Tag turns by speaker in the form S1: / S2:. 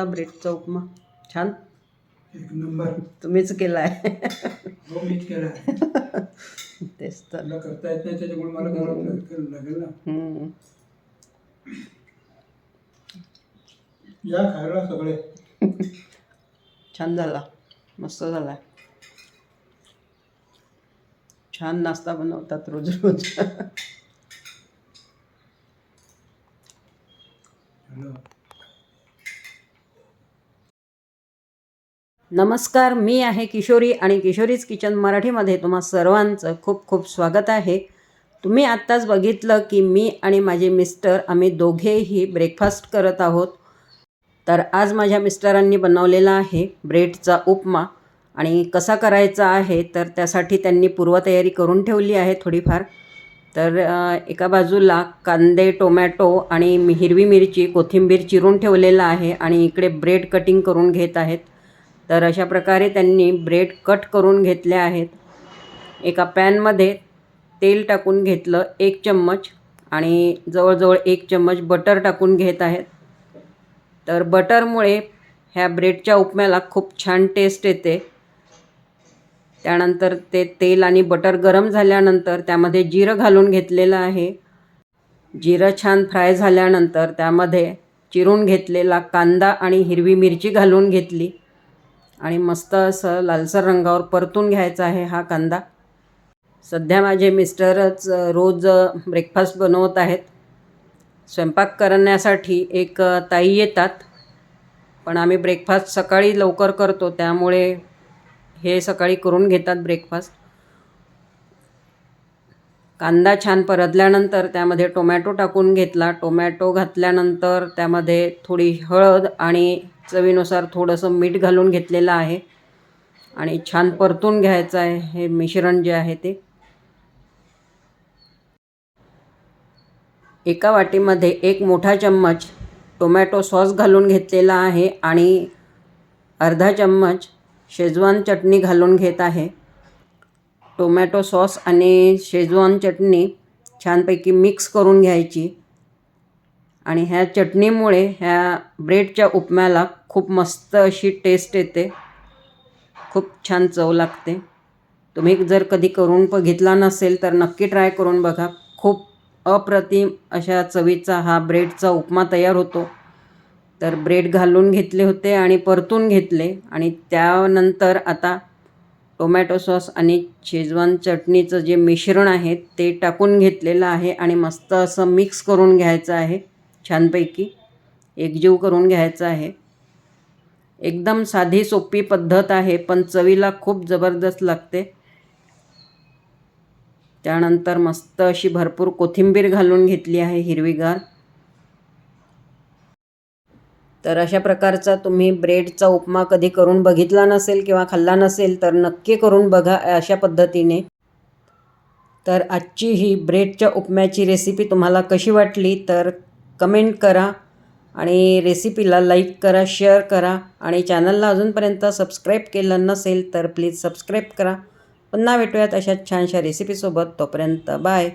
S1: झाला ब्रेडचा उपमा? छान,
S2: एक नंबर.
S1: तुम्हीच केलाय.
S2: हो, मीच केला.
S1: तेच तर.
S2: मला करता येत नाही त्याच्यामुळे मला करावं लागेल ना. या खायला सगळे.
S1: छान झाला, मस्त झाला. छान नाश्ता बनवतात रोज रोज. नमस्कार, मी आहे किशोरी आणि किशोरीज किचन मराठीमध्ये तुम्हा सर्वांचं खूप खूप स्वागत आहे. तुम्ही आत्ताच बघितलं की मी आणि माझे मिस्टर आम्ही दोघेही ब्रेकफास्ट करत आहोत. तर आज माझ्या मिस्टरांनी बनवलेला आहे ब्रेडचा उपमा. आणि कसा करायचा आहे तर त्यासाठी त्यांनी पूर्वतयारी करून ठेवली आहे थोडीफार. तर एका बाजूला कांदे, टोमॅटो आणि हिरवी मिरची, कोथिंबीर चिरून ठेवलेला आहे आणि इकडे ब्रेड कटिंग करून घेत आहेत. तर अशा प्रकारे त्यांनी ब्रेड कट करून घेतले आहेत. एका पॅनमध्ये तेल टाकून घेतलं 1 चम्मच आणि जवळजवळ 1 चम्मच बटर टाकून घेत आहेत. तर बटरमुळे ह्या ब्रेडच्या उपम्याला खूप छान टेस्ट येते. त्यानंतर ते तेल आणि बटर गरम झाल्यानंतर त्यामध्ये जिरं घालून घेतलेलं आहे. जिरं छान फ्राय झाल्यानंतर त्यामध्ये चिरून घेतलेला कांदा आणि हिरवी मिरची घालून घेतली आणि मस्त असं लालसर रंगावर परतून घ्यायचा आहे हा कांदा. सध्या माझे मिस्टरच रोज ब्रेकफास्ट बनवत आहेत. स्वयंपाक करण्यासाठी एक ताई येतात, पण आम्ही ब्रेकफास्ट सकाळी लवकर करतो त्यामुळे हे सकाळी करून घेतात ब्रेकफास्ट. कांदा छान परतल्यानंतर त्यामध्ये टोमॅटो टाकून घेतला. टोमॅटो घातल्यानंतर त्यामध्ये थोडी हळद आणि चवीनुसार थोडंसं मीठ घालून घेतलेलं आहे आणि छान परतून घ्यायचं आहे हे मिश्रण जे आहे ते. एका वाटीमध्ये 1 मोठा चम्मच टोमॅटो सॉस घालून घेतलेला आहे आणि अर्धा चम्मच शेजवान चटणी घालून घेत आहे. टोमॅटो सॉस आणि शेजवान चटणी छानपैकी मिक्स करून घ्यायची आणि ह्या चटणीमुळे ह्या ब्रेडच्या उपम्याला खूप मस्त अशी टेस्ट येते, खूप छान चव लागते. तुम्ही जर कधी करून बघितला नसेल तर नक्की ट्राय करून बघा. खूप अप्रतिम अशा चवीचा हा ब्रेडचा उपमा तयार होतो. तर ब्रेड घालून घेतले होते आणि परतून घेतले आणि त्यानंतर आता टोमॅटो सॉस आणि शेजवान चटणीचं जे मिश्रण आहे ते टाकून घेतलेलं आहे आणि मस्त असं मिक्स करून घ्यायचं आहे. छानपैकी एकजीव करून घ्यायचं आहे. एकदम साधी सोपी पद्धत आहे पण चवीला खूप जबरदस्त लागते. त्यानंतर मस्त अशी भरपूर कोथिंबीर घालून घेतली आहे हिरवीगार. तर अशा प्रकारचा तुम्ही ब्रेडचा उपमा कधी करून बघितला नसेल किंवा खाल्ला नसेल तर नक्की करून बघा अशा पद्धतीने. तर आजची ही ब्रेडच्या उपम्याची रेसिपी तुम्हाला कशी वाटली तर कमेंट करा आणि रेसिपीला लाईक करा, शेअर करा आणि चॅनलला अजूनपर्यंत सबस्क्राईब केलं नसेल तर प्लीज सबस्क्राईब करा. पुन्हा भेटूयात अशा छानशा रेसिपीसोबत. तोपर्यंत बाय.